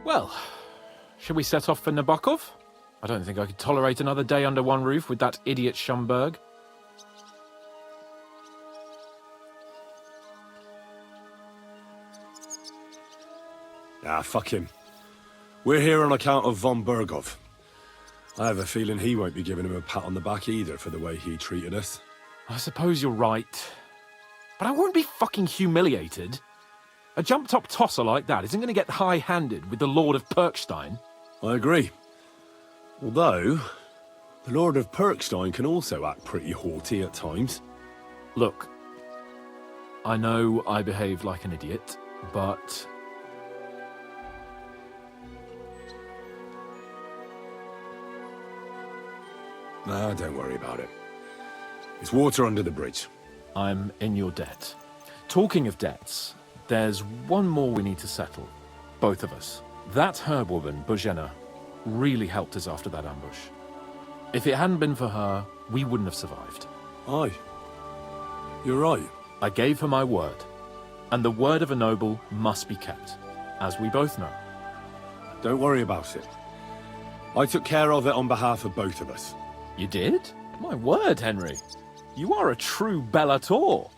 Well, shall we set off for Nabakov? I don't think I could tolerate another day under one roof with that idiot Schomburg. Ah, fuck him. We're here on account of von Bergov. I have a feeling he won't be giving him a pat on the back either for the way he treated us. I suppose you're right. But I won't be fucking humiliated. A jump-top tosser like that isn't going to get high-handed with the Lord of Perkstein. I agree. Although, the Lord of Perkstein can also act pretty haughty at times. Look, I know I behaved like an idiot, but... Nah, don't worry about it. It's water under the bridge. I'm in your debt. Talking of debts, there's one more we need to settle. Both of us. That herb woman, Bozhena, really helped us after that ambush. If it hadn't been for her, we wouldn't have survived. Aye. You're right. I gave her my word. And the word of a noble must be kept, as we both know. Don't worry about it. I took care of it on behalf of both of us. You did? My word, Henry. You are a true Bellator.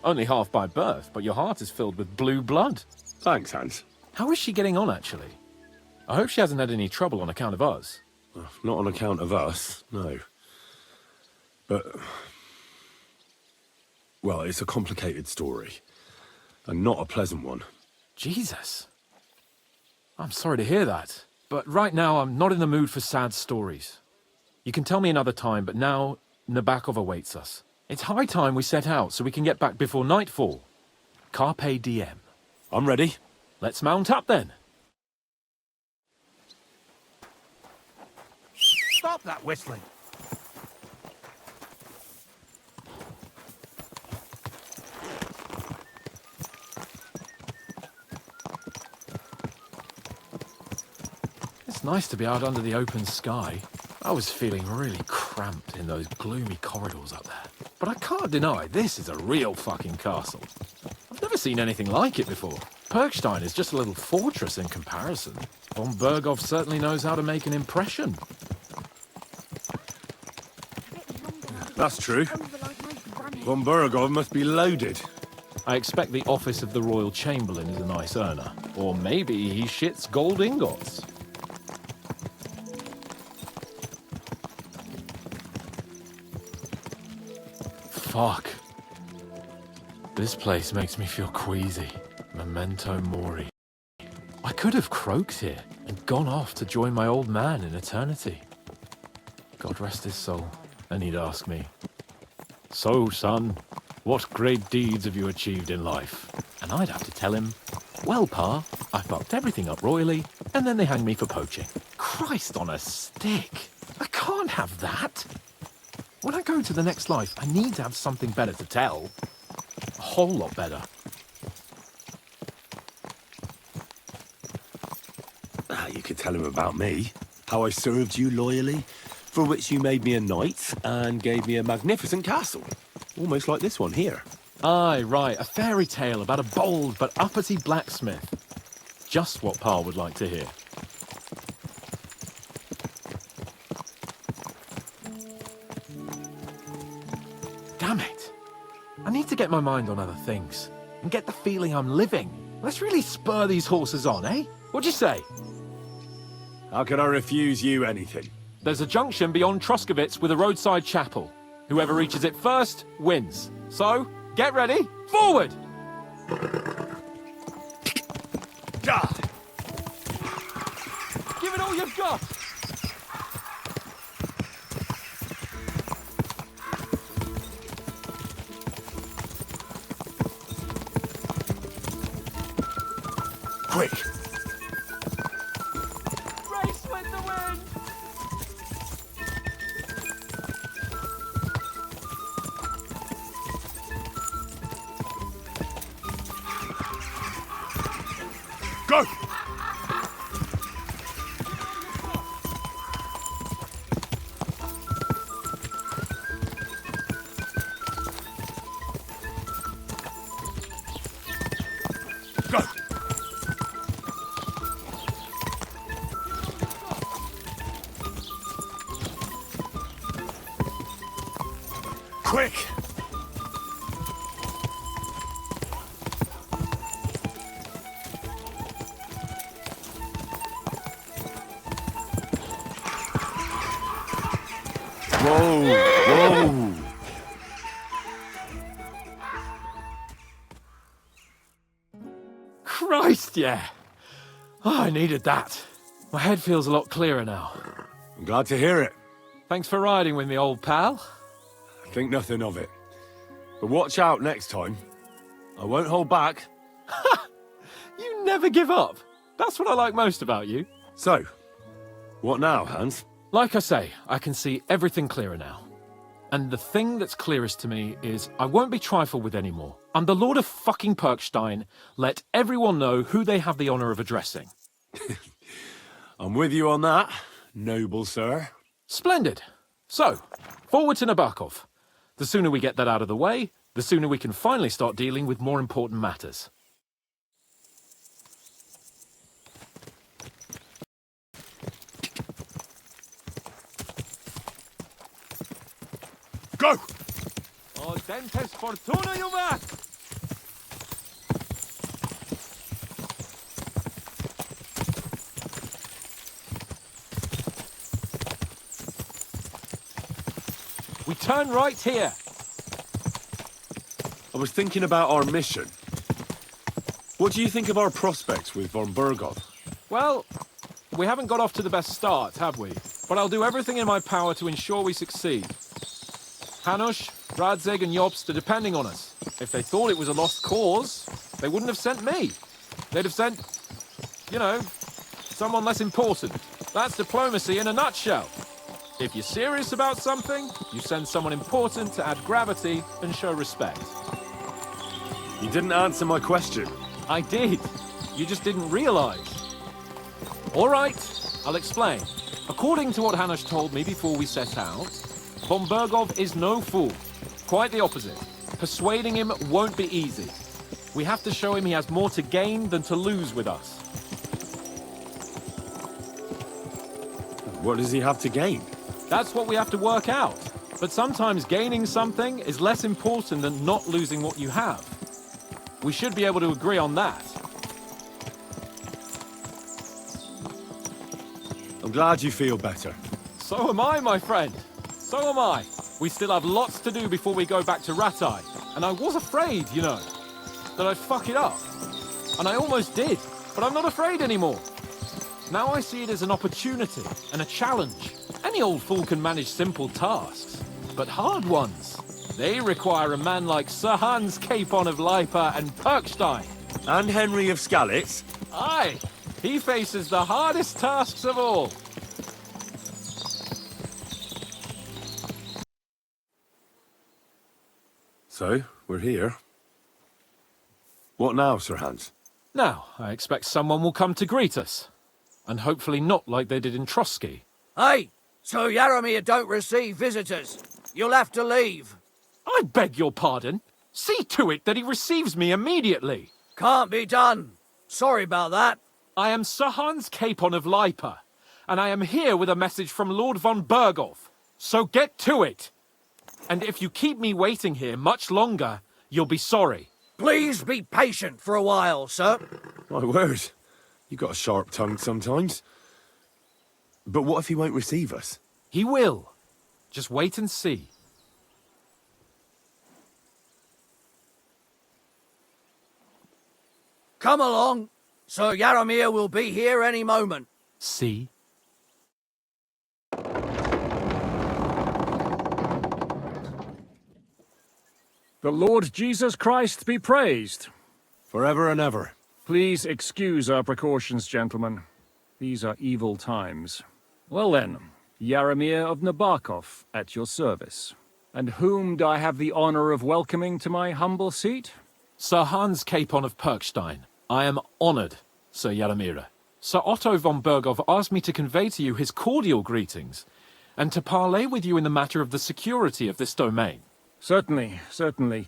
Only half by birth, but your heart is filled with blue blood. Thanks, Hans. How is she getting on, actually? I hope she hasn't had any trouble on account of us. Not on account of us, no. But... well, it's a complicated story. And not a pleasant one. Jesus. I'm sorry to hear that. But right now, I'm not in the mood for sad stories. You can tell me another time, but now Nabakov awaits us. It's high time we set out so we can get back before nightfall. Carpe diem. I'm ready. Let's mount up then. Stop that whistling. It's nice to be out under the open sky. I was feeling really cramped in those gloomy corridors up there. But I can't deny this is a real fucking castle. I've never seen anything like it before. Perkstein is just a little fortress in comparison. Von Bergov certainly knows how to make an impression. That's true. Von Bergov must be loaded. I expect the office of the Royal Chamberlain is a nice earner. Or maybe he shits gold ingots. Fuck. This place makes me feel queasy. Memento mori. I could have croaked here and gone off to join my old man in eternity. God rest his soul. And he'd ask me, "So, son, what great deeds have you achieved in life?" And I'd have to tell him, "Well, Pa, I fucked everything up royally, and then they hanged me for poaching." Christ on a stick. I can't have that. When I go to the next life, I need to have something better to tell. A whole lot better. You could tell him about me. How I served you loyally, for which you made me a knight and gave me a magnificent castle. Almost like this one here. Aye, right, a fairy tale about a bold but uppity blacksmith. Just what Pa would like to hear. Damn it. I need to get my mind on other things and get the feeling I'm living. Let's really spur these horses on, eh? What'd you say? How could I refuse you anything? There's a junction beyond Troskovitz with a roadside chapel. Whoever reaches it first wins. So, get ready, forward! Give it all you've got! Quick! Race with the wind! Go! Go! Quick! Whoa! Whoa! Christ, yeah. Oh, I needed that. My head feels a lot clearer now. I'm glad to hear it. Thanks for riding with me, old pal. Think nothing of it. But watch out next time. I won't hold back. You never give up. That's what I like most about you. So, what now, Hans? Like I say, I can see everything clearer now. And the thing that's clearest to me is I won't be trifled with anymore. I'm the Lord of fucking Perkstein. Let everyone know who they have the honor of addressing. I'm with you on that, noble sir. Splendid. So, forward to Nebakov. The sooner we get that out of the way, the sooner we can finally start dealing with more important matters. Go! O dentes fortuna juvat! We turn right here. I was thinking about our mission. What do you think of our prospects with von Bergov? Well, we haven't got off to the best start, have we? But I'll do everything in my power to ensure we succeed. Hanush, Radzig and Jobst are depending on us. If they thought it was a lost cause, they wouldn't have sent me. They'd have sent, you know, someone less important. That's diplomacy in a nutshell. If you're serious about something, you send someone important to add gravity and show respect. You didn't answer my question. I did. You just didn't realize. All right, I'll explain. According to what Hanush told me before we set out, von Bergov is no fool. Quite the opposite. Persuading him won't be easy. We have to show him he has more to gain than to lose with us. What does he have to gain? That's what we have to work out. But sometimes gaining something is less important than not losing what you have. We should be able to agree on that. I'm glad you feel better. So am I, my friend. So am I. We still have lots to do before we go back to Ratai. And I was afraid, you know, that I'd fuck it up. And I almost did. But I'm not afraid anymore. Now I see it as an opportunity and a challenge. Any old fool can manage simple tasks. But hard ones, they require a man like Sir Hans Capon of Leipa and Perkstein. And Henry of Skalitz? Aye, he faces the hardest tasks of all. So, we're here. What now, Sir Hans? Now, I expect someone will come to greet us. And hopefully not like they did in Trotsky. Hey, so Yaramir don't receive visitors. You'll have to leave. I beg your pardon. See to it that he receives me immediately. Can't be done. Sorry about that. I am Sir Hans Capon of Leipa, and I am here with a message from Lord von Bergov. So get to it. And if you keep me waiting here much longer, you'll be sorry. Please be patient for a while, sir. My word. You got a sharp tongue sometimes. But what if he won't receive us? He will. Just wait and see. Come along. Sir Yaramir will be here any moment. See? The Lord Jesus Christ be praised. Forever and ever. Please excuse our precautions, gentlemen. These are evil times. Well then, Yaramir of Nabakov, at your service. And whom do I have the honor of welcoming to my humble seat? Sir Hans Capon of Perkstein. I am honored, Sir Yaramira. Sir Otto von Bergov asked me to convey to you his cordial greetings, and to parley with you in the matter of the security of this domain. Certainly, certainly.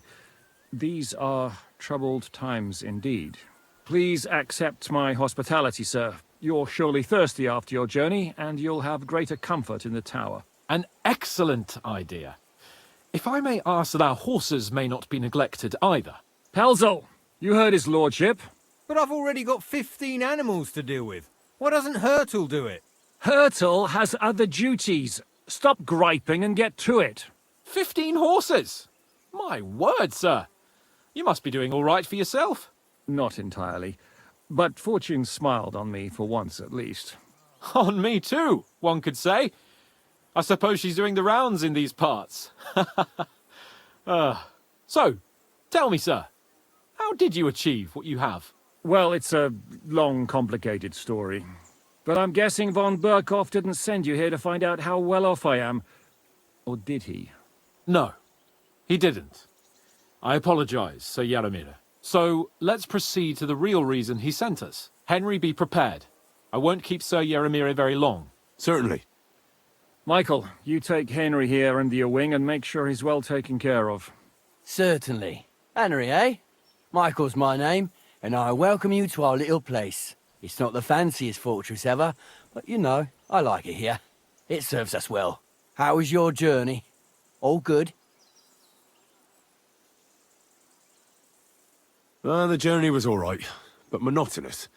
These are troubled times indeed. Please accept my hospitality, sir. You're surely thirsty after your journey, and you'll have greater comfort in the tower. An excellent idea. If I may ask that our horses may not be neglected either. Pelzel, you heard his lordship. But I've already got 15 animals to deal with. Why doesn't Hurtle do it? Hurtle has other duties. Stop griping and get to it. 15 horses! My word, sir. You must be doing all right for yourself. Not entirely, but fortune smiled on me for once at least. On me too, one could say. I suppose she's doing the rounds in these parts. So, tell me, sir, how did you achieve what you have? Well, it's a long, complicated story. But I'm guessing von Berkhoff didn't send you here to find out how well off I am. Or did he? No, he didn't. I apologize, Sir Jaromir. So, let's proceed to the real reason he sent us. Henry, be prepared. I won't keep Sir Jaromir very long. Certainly. Michael, you take Henry here under your wing and make sure he's well taken care of. Certainly. Henry, eh? Michael's my name, and I welcome you to our little place. It's not the fanciest fortress ever, but you know, I like it here. It serves us well. How was your journey? All good? The journey was all right, but monotonous.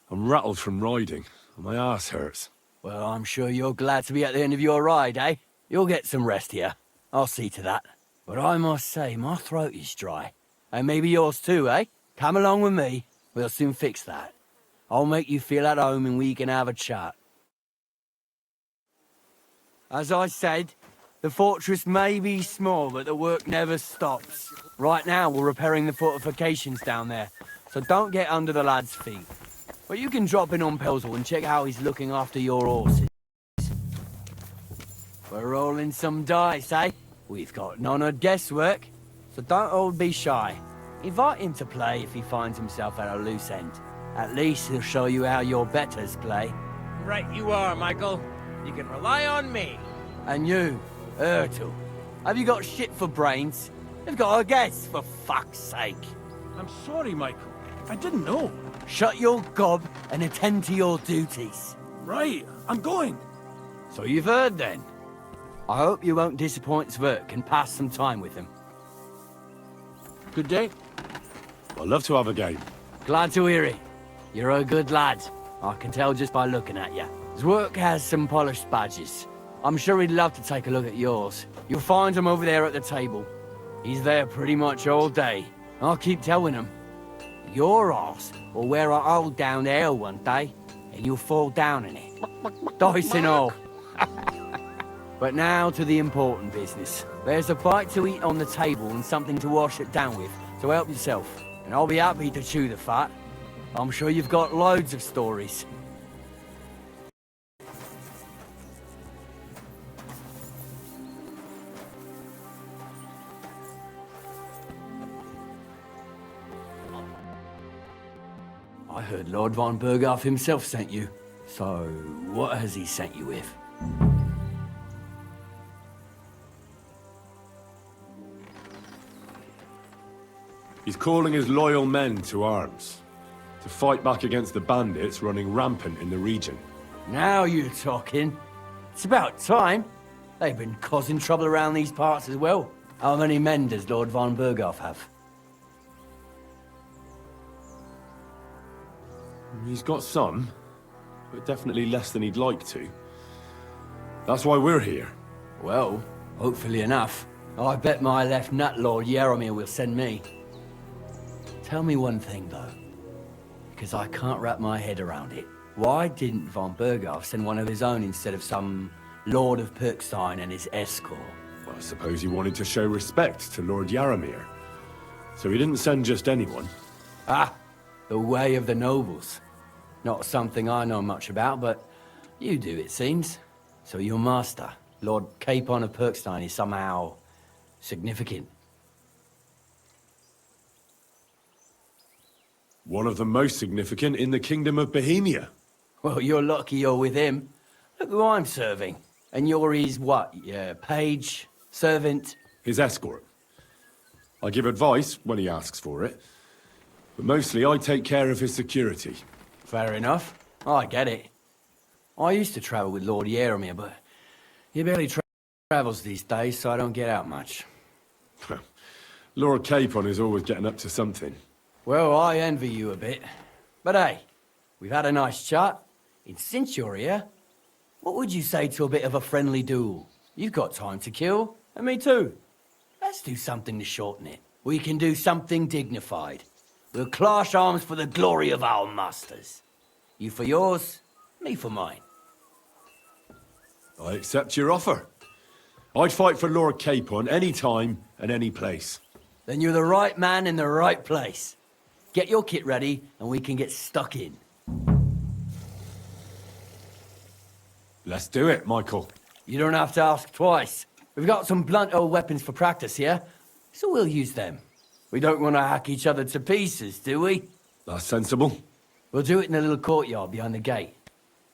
I'm rattled from riding, and my ass hurts. Well, I'm sure you're glad to be at the end of your ride, eh? You'll get some rest here. I'll see to that. But I must say, my throat is dry. And maybe yours too, eh? Come along with me. We'll soon fix that. I'll make you feel at home and we can have a chat. As I said, the fortress may be small, but the work never stops. Right now, we're repairing the fortifications down there, so don't get under the lad's feet. But you can drop in on Pelzel and check how he's looking after your horses. We're rolling some dice, eh? We've got none of guesswork, so don't all be shy. Invite him to play if he finds himself at a loose end. At least he'll show you how your betters play. Right you are, Michael. You can rely on me. And you, Ertl, have you got shit for brains? You've got a guess, for fuck's sake. I'm sorry, Michael. I didn't know. Shut your gob and attend to your duties. Right, I'm going. So you've heard then. I hope you won't disappoint Sverk and pass some time with him. Good day. I'd love to have a game. Glad to hear it. You're a good lad. I can tell just by looking at you. Zwerk has some polished badges. I'm sure he'd love to take a look at yours. You'll find him over there at the table. He's there pretty much all day. I'll keep telling him. Your arse will wear a hole down there one day, and you'll fall down in it. Dice and all. But now to the important business. There's a bite to eat on the table and something to wash it down with, so help yourself. And I'll be happy to chew the fat. I'm sure you've got loads of stories. I heard Lord von Berghoff himself sent you. So, what has he sent you with? He's calling his loyal men to arms, to fight back against the bandits running rampant in the region. Now you're talking. It's about time. They've been causing trouble around these parts as well. How many men does Lord von Berghoff have? He's got some, but definitely less than he'd like to. That's why we're here. Well, hopefully enough. I bet my left nut Lord Jaromir will send me. Tell me one thing, though, because I can't wrap my head around it. Why didn't von Berghoff send one of his own instead of some Lord of Pirkstein and his escort? Well, I suppose he wanted to show respect to Lord Jaromir. So he didn't send just anyone. Ah, the way of the nobles. Not something I know much about, but you do, it seems. So your master, Lord Capon of Pirkstein, is somehow significant. One of the most significant in the Kingdom of Bohemia. Well, you're lucky you're with him. Look who I'm serving. And you're his, what, page, servant? His escort. I give advice when he asks for it, but mostly I take care of his security. Fair enough. I get it. I used to travel with Lord Jaromir, but he barely travels these days, so I don't get out much. Lord Capon is always getting up to something. Well, I envy you a bit. But hey, we've had a nice chat. And since you're here, what would you say to a bit of a friendly duel? You've got time to kill, and me too. Let's do something to shorten it. We can do something dignified. We'll clash arms for the glory of our masters. You for yours, me for mine. I accept your offer. I'd fight for Lord Capon any time and any place. Then you're the right man in the right place. Get your kit ready, and we can get stuck in. Let's do it, Michael. You don't have to ask twice. We've got some blunt old weapons for practice here, so we'll use them. We don't want to hack each other to pieces, do we? That's sensible. We'll do it in a little courtyard behind the gate.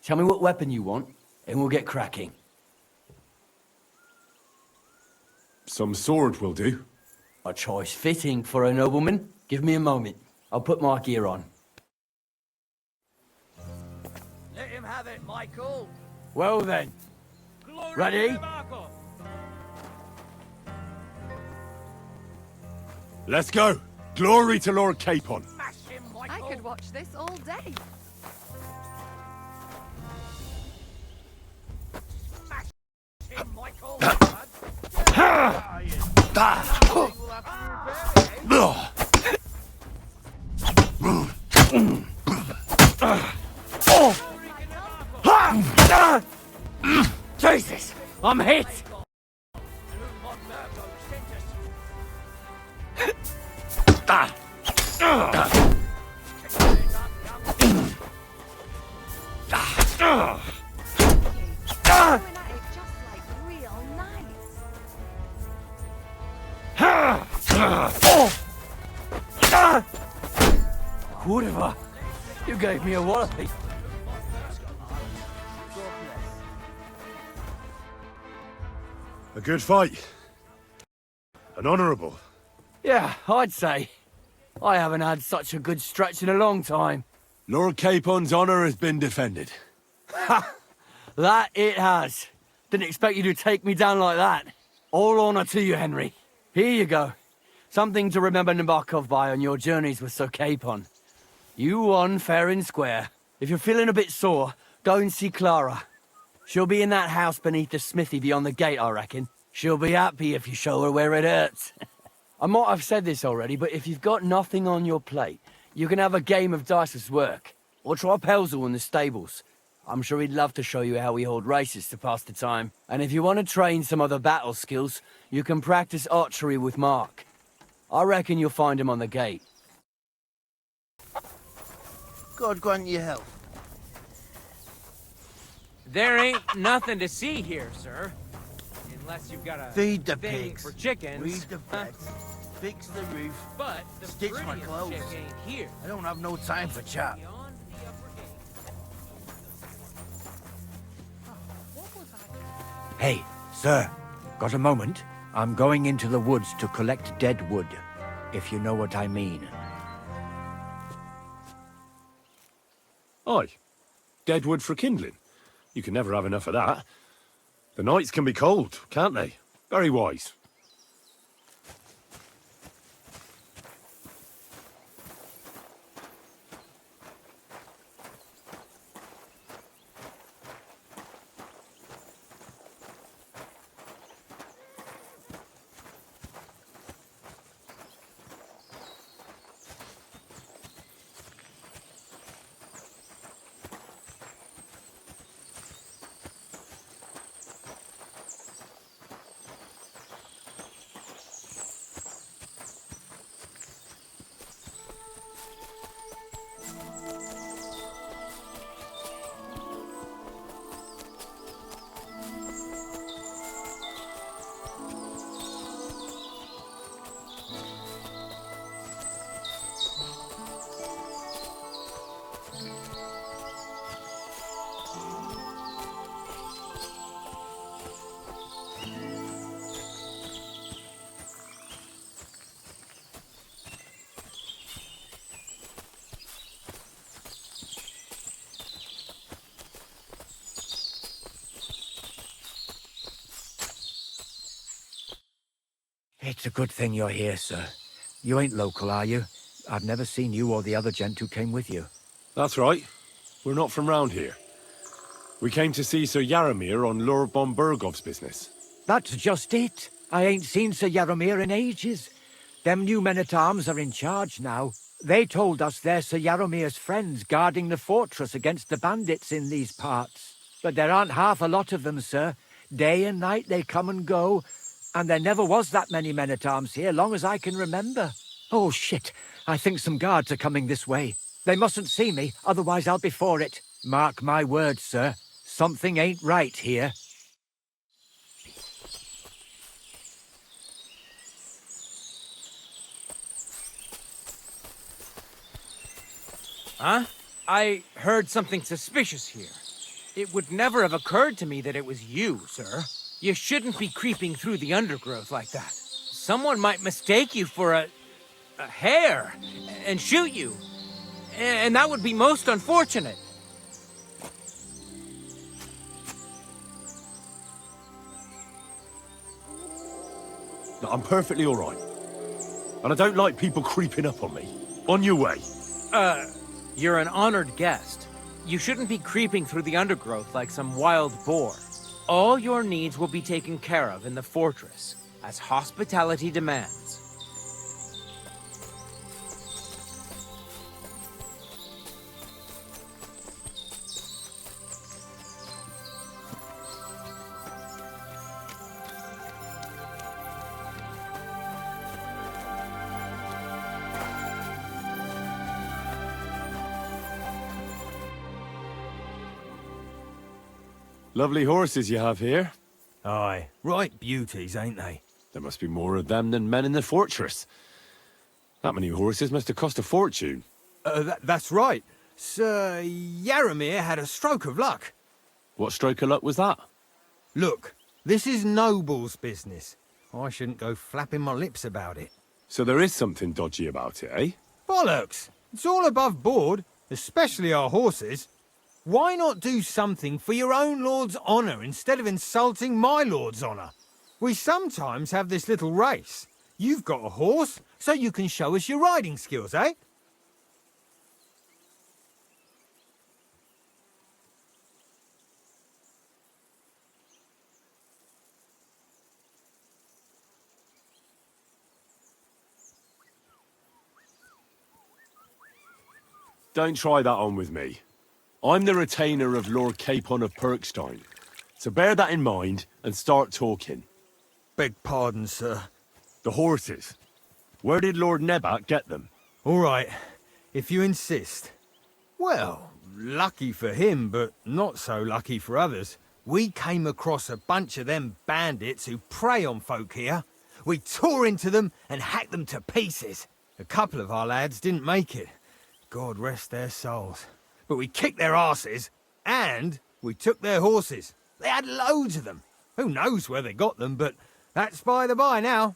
Tell me what weapon you want, and we'll get cracking. Some sword will do. A choice fitting for a nobleman. Give me a moment. I'll put my gear on. Let him have it, Michael. Well then. Ready? Let's go. Glory to Lord Capon. Smash him, I Michael. could watch this all day. Smash him, Michael. Jesus! I'm hit! Going at it just like real nice. Whatever. You gave me a wallopy. A good fight. An honourable. Yeah, I'd say. I haven't had such a good stretch in a long time. Lord Capon's honour has been defended. That it has. Didn't expect you to take me down like that. All honour to you, Henry. Here you go. Something to remember Nebakov by on your journeys with Sir Capon. You won fair and square. If you're feeling a bit sore, go and see Clara. She'll be in that house beneath the smithy beyond the gate, I reckon. She'll be happy if you show her where it hurts. I might have said this already, but if you've got nothing on your plate, you can have a game of dice's work. Or try Pelzel in the stables. I'm sure he'd love to show you how we hold races to pass the time. And if you want to train some other battle skills, you can practice archery with Mark. I reckon you'll find him on the gate. God grant you health. There ain't nothing to see here, sir. Unless you've got a Feed the thing pigs. for chickens. Read the beds. Fix the roof. But the Stitch my prettiest clothes. chick ain't here. I don't have no time for chat. Beyond the upper gate. Hey, sir, got a moment? I'm going into the woods to collect dead wood, if you know what I mean. Aye. Dead wood for kindling. You can never have enough of that. The nights can be cold, can't they? Very wise. It's a good thing you're here, sir. You ain't local, are you? I've never seen you or the other gent who came with you. That's right. We're not from round here. We came to see Sir Yaramir on Lord von Bergov's business. That's just it. I ain't seen Sir Yaramir in ages. Them new men-at-arms are in charge now. They told us they're Sir Yaramir's friends guarding the fortress against the bandits in these parts. But there aren't half a lot of them, sir. Day and night they come and go, and there never was that many men-at-arms here, long as I can remember. Oh, shit. I think some guards are coming this way. They mustn't see me, otherwise I'll be for it. Mark my words, sir. Something ain't right here. Huh? I heard something suspicious here. It would never have occurred to me that it was you, sir. You shouldn't be creeping through the undergrowth like that. Someone might mistake you for a hare and shoot you. And that would be most unfortunate. No, I'm perfectly all right. And I don't like people creeping up on me. On your way. You're an honored guest. You shouldn't be creeping through the undergrowth like some wild boar. All your needs will be taken care of in the fortress, as hospitality demands. Lovely horses you have here. Aye, right beauties, ain't they? There must be more of them than men in the fortress. That many horses must have cost a fortune. That's right. Sir Yaramir had a stroke of luck. What stroke of luck was that? Look, this is Noble's business. I shouldn't go flapping my lips about it. So there is something dodgy about it, eh? Bollocks! It's all above board, especially our horses. Why not do something for your own lord's honour instead of insulting my lord's honour? We sometimes have this little race. You've got a horse, so you can show us your riding skills, eh? Don't try that on with me. I'm the retainer of Lord Capon of Perkstein. So bear that in mind and start talking. Beg pardon, sir. The horses. Where did Lord Nebat get them? All right, if you insist. Well, lucky for him, but not so lucky for others. We came across a bunch of them bandits who prey on folk here. We tore into them and hacked them to pieces. A couple of our lads didn't make it. God rest their souls. But we kicked their asses, and we took their horses. They had loads of them. Who knows where they got them, but that's by the by now.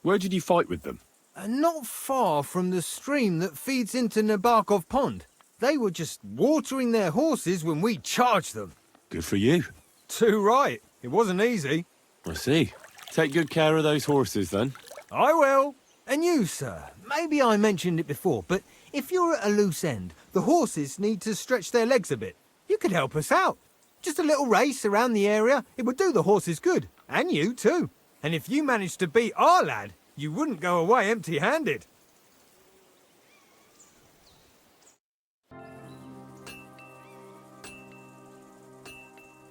Where did you fight with them? Not far from the stream that feeds into Nabakov Pond. They were just watering their horses when we charged them. Good for you. Too right. It wasn't easy. I see. Take good care of those horses, then. I will. And you, sir, maybe I mentioned it before, but if you're at a loose end, the horses need to stretch their legs a bit. You could help us out. Just a little race around the area, it would do the horses good. And you, too. And if you managed to beat our lad, you wouldn't go away empty-handed.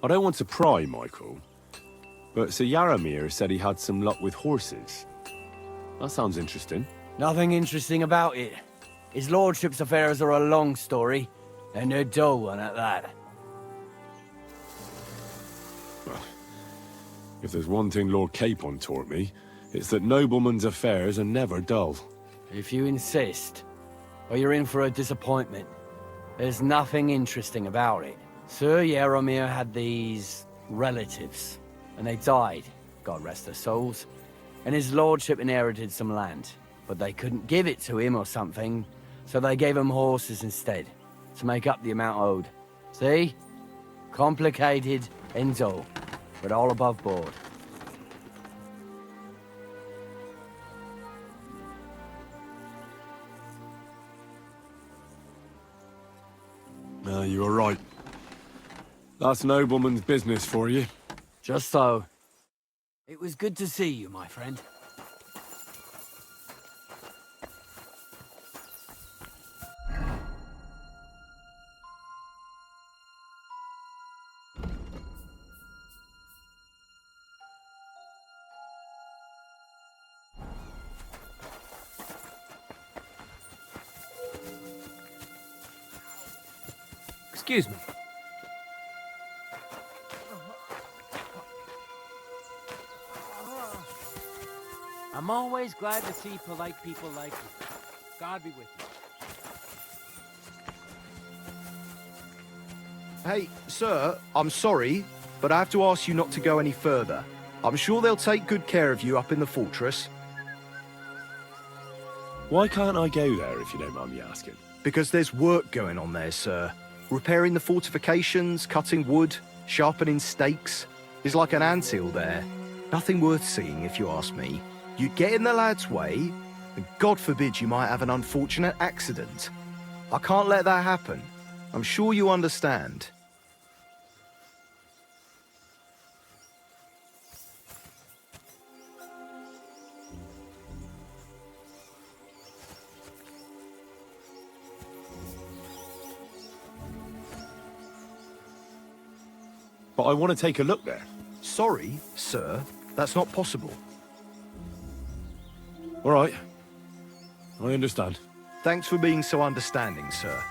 I don't want to pry, Michael, but Sir Yaramir said he had some luck with horses. That sounds interesting. Nothing interesting about it. His lordship's affairs are a long story, and a dull one at that. Well, if there's one thing Lord Capon taught me, it's that noblemen's affairs are never dull. If you insist, or you're in for a disappointment. There's nothing interesting about it. Sir Yaramir had these relatives, and they died, God rest their souls. And his lordship inherited some land, but they couldn't give it to him or something, so they gave him horses instead, to make up the amount owed. See? Complicated and dull, but all above board. You were right. That's nobleman's business for you. Just so. It was good to see you, my friend. Excuse me. I'm always glad to see polite people like you. God be with you. Hey, sir, I'm sorry, but I have to ask you not to go any further. I'm sure they'll take good care of you up in the fortress. Why can't I go there, if you don't mind me asking? Because there's work going on there, sir. Repairing the fortifications, cutting wood, sharpening stakes. There's like an anthill there. Nothing worth seeing, if you ask me. You get in the lad's way, and God forbid you might have an unfortunate accident. I can't let that happen. I'm sure you understand. But I want to take a look there. Sorry, sir, that's not possible. All right. I understand. Thanks for being so understanding, sir.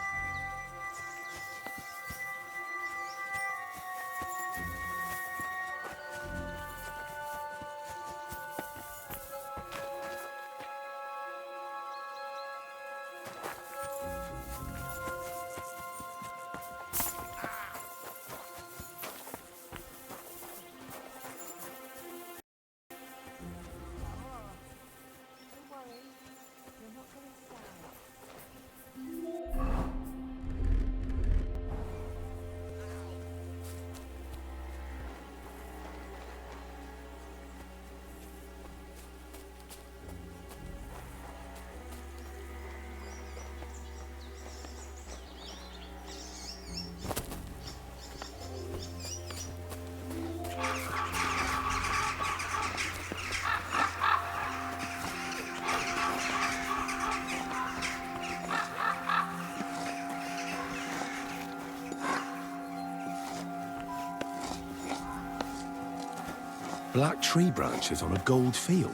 Black tree branches on a gold field.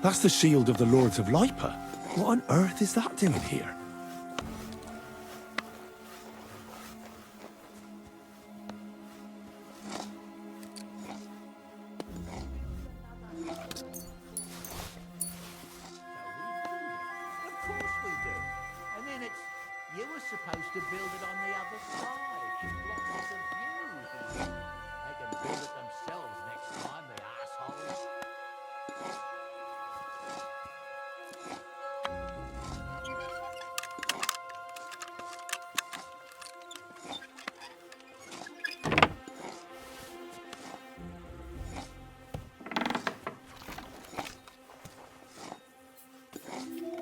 That's the shield of the Lords of Lipa. What on earth is that doing here? Of course we do. And then it's... You were supposed to build it on the other side. You blocked off the view. They can build it themselves next time, the assholes.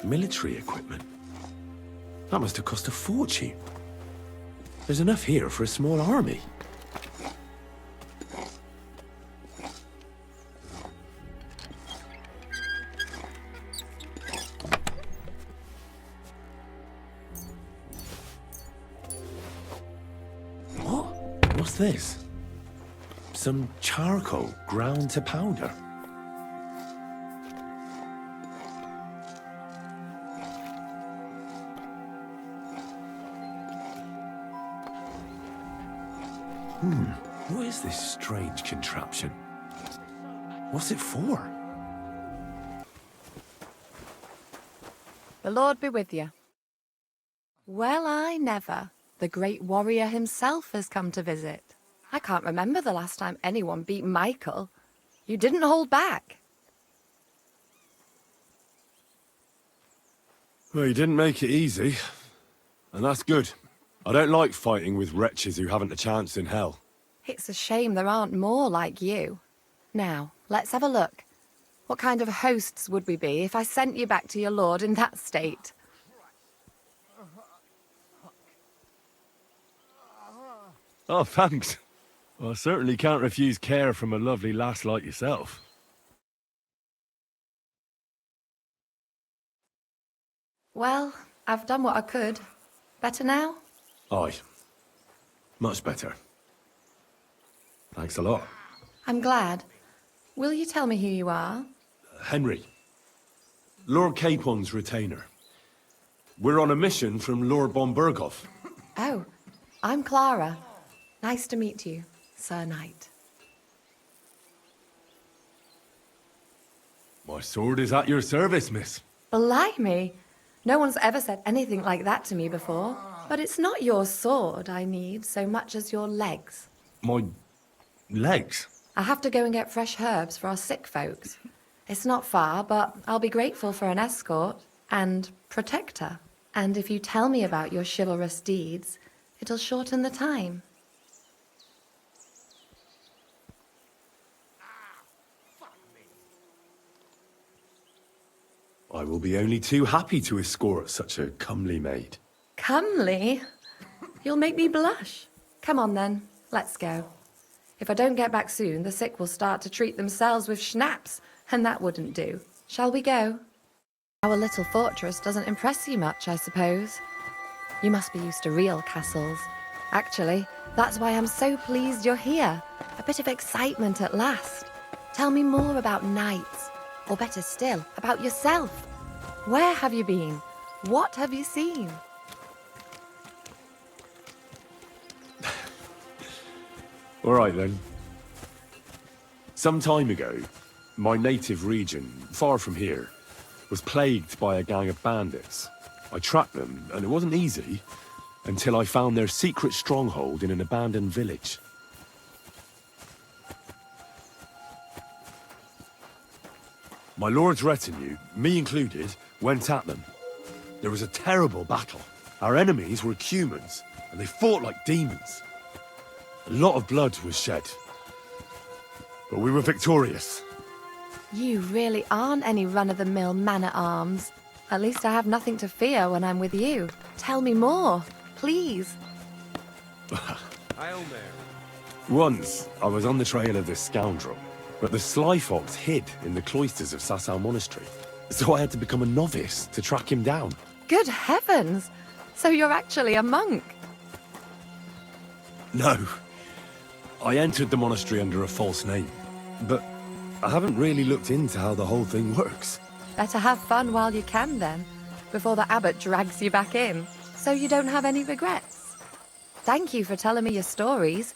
Military equipment. That must have cost a fortune. There's enough here for a small army. What? What's this? Some charcoal ground to powder. What is this strange contraption? What's it for? The Lord be with you. Well, I never. The great warrior himself has come to visit. I can't remember the last time anyone beat Michael. You didn't hold back. Well, you didn't make it easy. And that's good. I don't like fighting with wretches who haven't a chance in hell. It's a shame there aren't more like you. Now, let's have a look. What kind of hosts would we be if I sent you back to your lord in that state? Oh, thanks. Well, I certainly can't refuse care from a lovely lass like yourself. Well, I've done what I could. Better now? Aye. Much better. Thanks a lot. I'm glad. Will you tell me who you are? Henry. Lord Capon's retainer. We're on a mission from Lord Bombergov. Oh, I'm Clara. Nice to meet you, Sir Knight. My sword is at your service, miss. Blimey! No one's ever said anything like that to me before. But it's not your sword I need so much as your legs. My legs? I have to go and get fresh herbs for our sick folks. It's not far, but I'll be grateful for an escort and protector. And if you tell me about your chivalrous deeds, it'll shorten the time. I will be only too happy to escort such a comely maid. Comely? You'll make me blush. Come on then, let's go. If I don't get back soon, the sick will start to treat themselves with schnapps, and that wouldn't do. Shall we go? Our little fortress doesn't impress you much, I suppose. You must be used to real castles. Actually, that's why I'm so pleased you're here. A bit of excitement at last. Tell me more about knights, or better still, about yourself. Where have you been? What have you seen? All right, then. Some time ago, my native region, far from here, was plagued by a gang of bandits. I tracked them, and it wasn't easy, until I found their secret stronghold in an abandoned village. My lord's retinue, me included, went at them. There was a terrible battle. Our enemies were humans, and they fought like demons. A lot of blood was shed. But we were victorious. You really aren't any run-of-the-mill man-at-arms. At least I have nothing to fear when I'm with you. Tell me more, please. Once, I was on the trail of this scoundrel, but the sly fox hid in the cloisters of Sasau Monastery. So I had to become a novice to track him down. Good heavens! So you're actually a monk? No. I entered the monastery under a false name, but I haven't really looked into how the whole thing works. Better have fun while you can then, before the abbot drags you back in, so you don't have any regrets. Thank you for telling me your stories.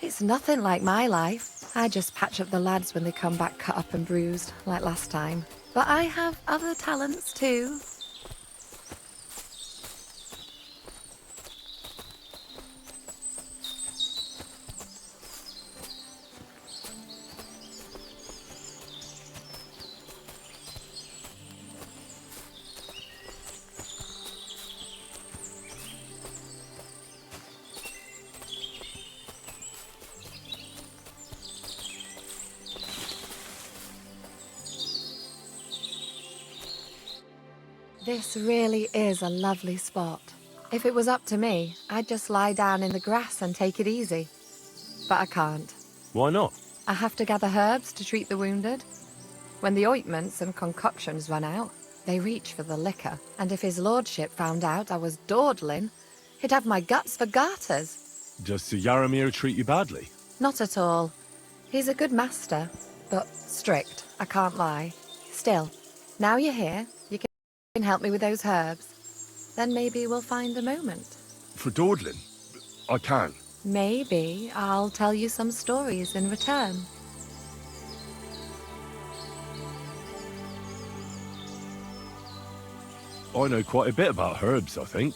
It's nothing like my life. I just patch up the lads when they come back cut up and bruised, like last time. But I have other talents too. This really is a lovely spot. If it was up to me, I'd just lie down in the grass and take it easy. But I can't. Why not? I have to gather herbs to treat the wounded. When the ointments and concoctions run out, they reach for the liquor. And if his lordship found out I was dawdling, he'd have my guts for garters. Does Sir Yaramir treat you badly? Not at all. He's a good master, but strict, I can't lie. Still, now you're here, you can help me with those herbs. Then maybe we'll find a moment. For dawdling? I can. Maybe I'll tell you some stories in return. I know quite a bit about herbs, I think.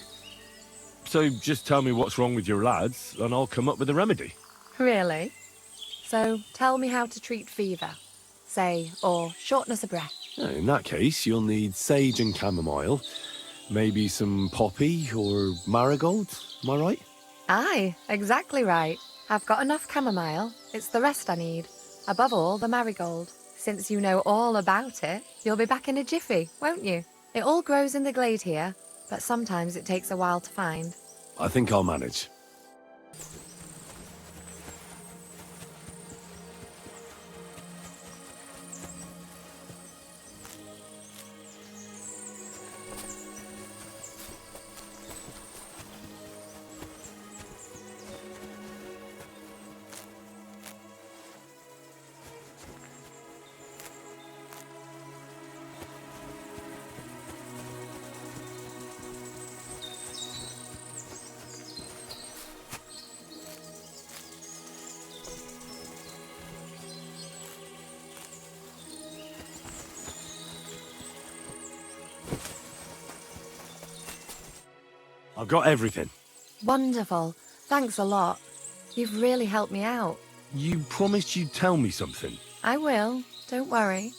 So just tell me what's wrong with your lads, and I'll come up with a remedy. Really? So tell me how to treat fever, say, or shortness of breath. In that case, you'll need sage and chamomile, maybe some poppy or marigold, am I right? Aye, exactly right. I've got enough chamomile. It's the rest I need. Above all, the marigold. Since you know all about it, you'll be back in a jiffy, won't you? It all grows in the glade here, but sometimes it takes a while to find. I think I'll manage. I've got everything. Wonderful. Thanks a lot. You've really helped me out. You promised you'd tell me something. I will, don't worry.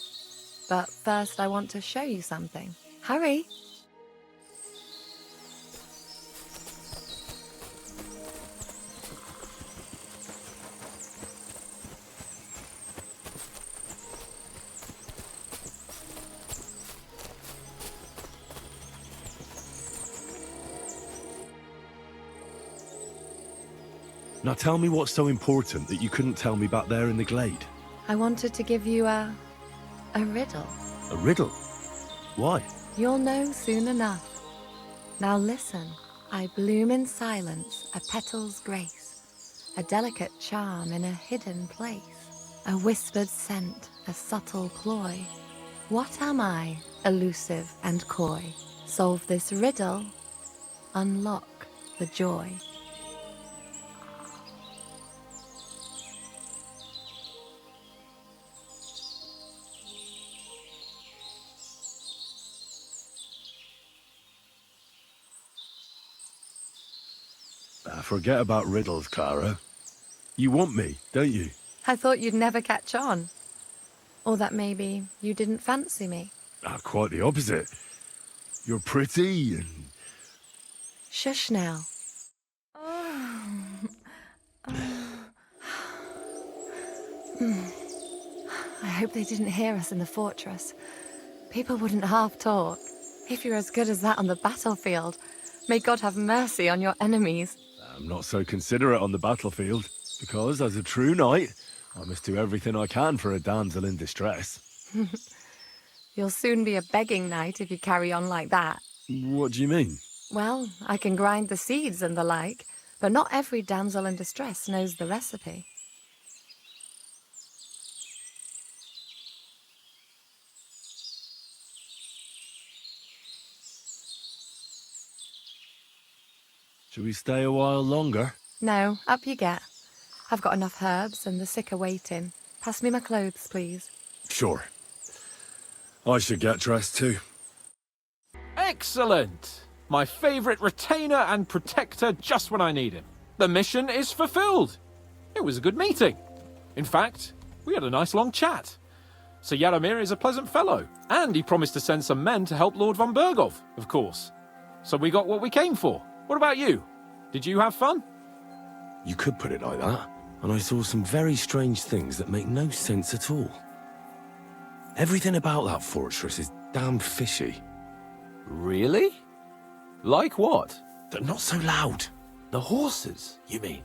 But first I want to show you something. Hurry! Now tell me what's so important that you couldn't tell me back there in the glade. I wanted to give you a riddle. A riddle? Why? You'll know soon enough. Now listen. I bloom in silence, a petal's grace, a delicate charm in a hidden place, a whispered scent, a subtle ploy. What am I, elusive and coy? Solve this riddle, unlock the joy. Forget about riddles, Clara. You want me, don't you? I thought you'd never catch on. Or that maybe you didn't fancy me. Quite the opposite. You're pretty and... Shush now. I hope they didn't hear us in the fortress. People wouldn't half talk. If you're as good as that on the battlefield, may God have mercy on your enemies. I'm not so considerate on the battlefield, because as a true knight, I must do everything I can for a damsel in distress. You'll soon be a begging knight if you carry on like that. What do you mean? Well, I can grind the seeds and the like, but not every damsel in distress knows the recipe. Shall we stay a while longer? No, up you get. I've got enough herbs and the sick are waiting. Pass me my clothes, please. Sure. I should get dressed too. Excellent! My favourite retainer and protector just when I need him. The mission is fulfilled. It was a good meeting. In fact, we had a nice long chat. Sir Yaromir is a pleasant fellow, and he promised to send some men to help Lord von Bergov, of course. So we got what we came for. What about you? Did you have fun? You could put it like that. And I saw some very strange things that make no sense at all. Everything about that fortress is damned fishy. Really? Like what? They're not so loud. The horses, you mean?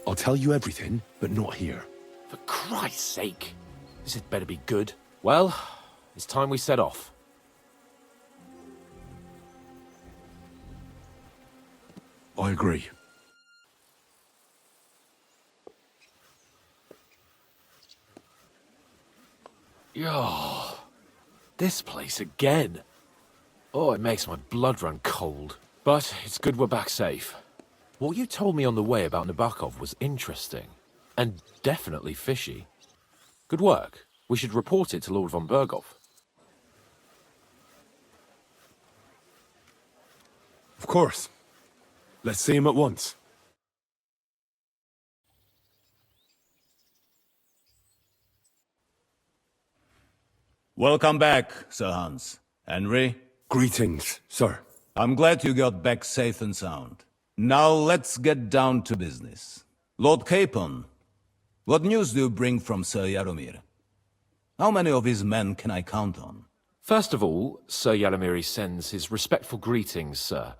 I'll tell you everything, but not here. For Christ's sake. This had better be good. Well, it's time we set off. I agree. Oh, this place again. Oh, it makes my blood run cold. But it's good we're back safe. What you told me on the way about Nabakov was interesting. And definitely fishy. Good work. We should report it to Lord von Bergov. Of course. Let's see him at once. Welcome back, Sir Hans. Henry? Greetings, sir. I'm glad you got back safe and sound. Now let's get down to business. Lord Capon, what news do you bring from Sir Yaromir? How many of his men can I count on? First of all, Sir Yaromir sends his respectful greetings, sir.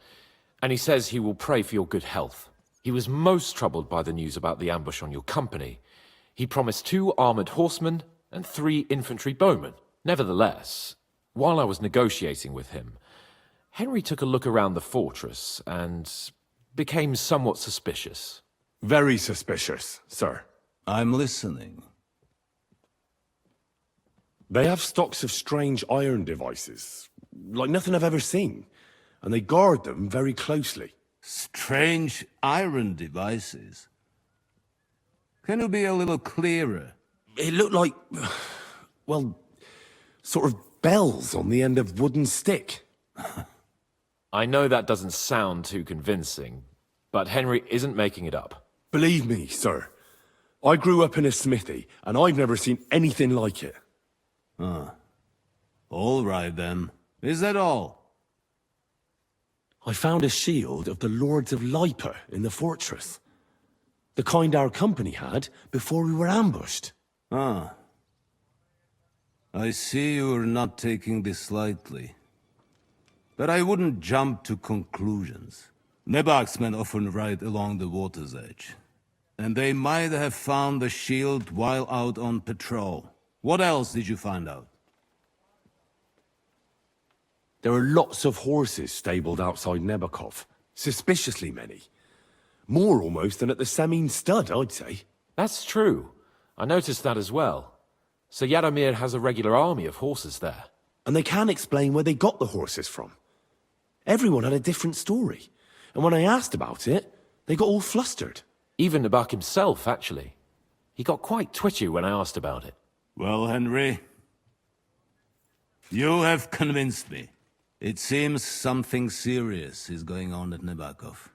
And he says he will pray for your good health. He was most troubled by the news about the ambush on your company. He promised 2 armored horsemen and 3 infantry bowmen. Nevertheless, while I was negotiating with him, Henry took a look around the fortress and became somewhat suspicious. Very suspicious, sir. I'm listening. They have stocks of strange iron devices, like nothing I've ever seen, and they guard them very closely. Strange iron devices? Can you be a little clearer? It looked like, well, sort of bells on the end of wooden stick. I know that doesn't sound too convincing, but Henry isn't making it up. Believe me, sir. I grew up in a smithy, and I've never seen anything like it. All right, then. Is that all? I found a shield of the Lords of Lipa in the fortress. The kind our company had before we were ambushed. I see you're not taking this lightly. But I wouldn't jump to conclusions. Nebak's men often ride along the water's edge. And they might have found the shield while out on patrol. What else did you find out? There are lots of horses stabled outside Nebakov. Suspiciously many. More almost than at the Samin stud, I'd say. That's true. I noticed that as well. So Yaromir has a regular army of horses there. And they can't explain where they got the horses from. Everyone had a different story. And when I asked about it, they got all flustered. Even Nebak himself, actually. He got quite twitchy when I asked about it. Well, Henry, you have convinced me. It seems something serious is going on at Nebakov.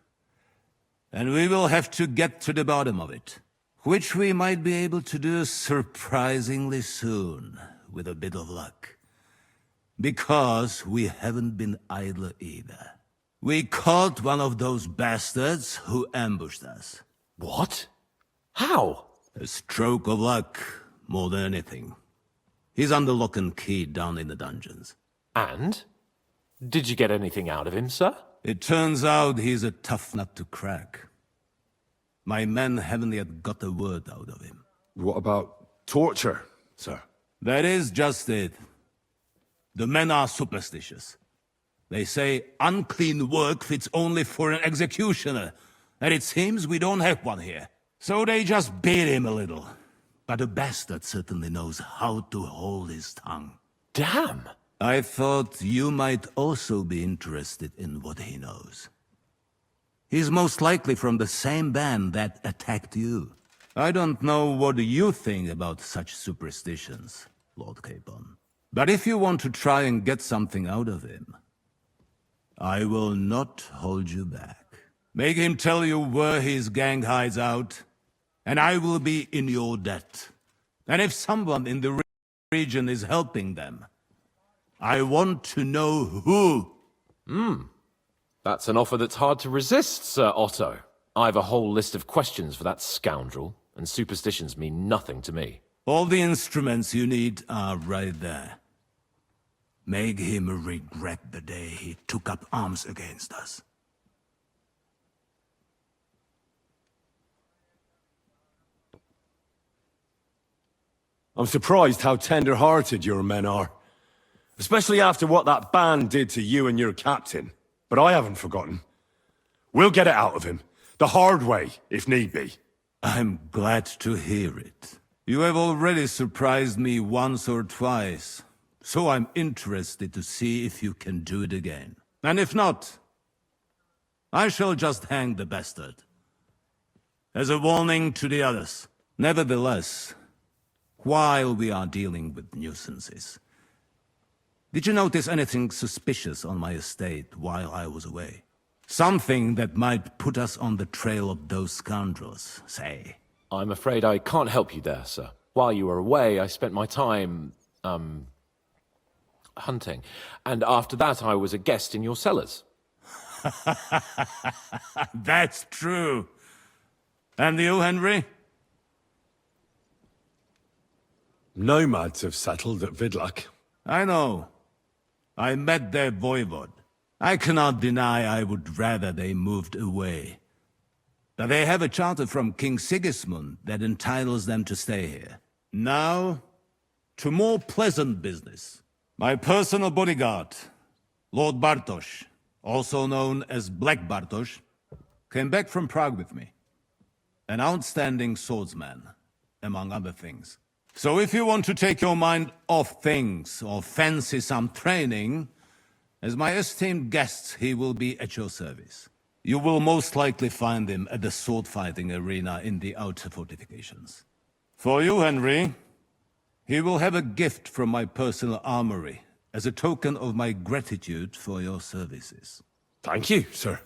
And we will have to get to the bottom of it, which we might be able to do surprisingly soon, with a bit of luck. Because we haven't been idle either. We caught one of those bastards who ambushed us. What? How? A stroke of luck, more than anything. He's under lock and key down in the dungeons. And? Did you get anything out of him, sir? It turns out he's a tough nut to crack. My men haven't yet got a word out of him. What about torture, sir? That is just it. The men are superstitious. They say unclean work fits only for an executioner, and it seems we don't have one here. So they just beat him a little. But a bastard certainly knows how to hold his tongue. Damn! I thought you might also be interested in what he knows. He's most likely from the same band that attacked you. I don't know what you think about such superstitions, Lord Capon. But if you want to try and get something out of him, I will not hold you back. Make him tell you where his gang hides out, and I will be in your debt. And if someone in the region is helping them, I want to know who. That's an offer that's hard to resist, Sir Otto. I've a whole list of questions for that scoundrel, and superstitions mean nothing to me. All the instruments you need are right there. Make him regret the day he took up arms against us. I'm surprised how tender-hearted your men are. Especially after what that band did to you and your captain. But I haven't forgotten. We'll get it out of him. The hard way, if need be. I'm glad to hear it. You have already surprised me once or twice, so I'm interested to see if you can do it again. And if not, I shall just hang the bastard. As a warning to the others. Nevertheless, while we are dealing with nuisances, did you notice anything suspicious on my estate while I was away? Something that might put us on the trail of those scoundrels, say. I'm afraid I can't help you there, sir. While you were away, I spent my time, hunting. And after that, I was a guest in your cellars. That's true. And you, Henry? Nomads have settled at Vidlak. I know. I met their voivod. I cannot deny I would rather they moved away. But they have a charter from King Sigismund that entitles them to stay here. Now, to more pleasant business. My personal bodyguard, Lord Bartosz, also known as Black Bartosz, came back from Prague with me. An outstanding swordsman, among other things. So if you want to take your mind off things or fancy some training, as my esteemed guest, he will be at your service. You will most likely find him at the sword-fighting arena in the outer fortifications. For you, Henry, He will have a gift from my personal armory as a token of my gratitude for your services. Thank you, sir.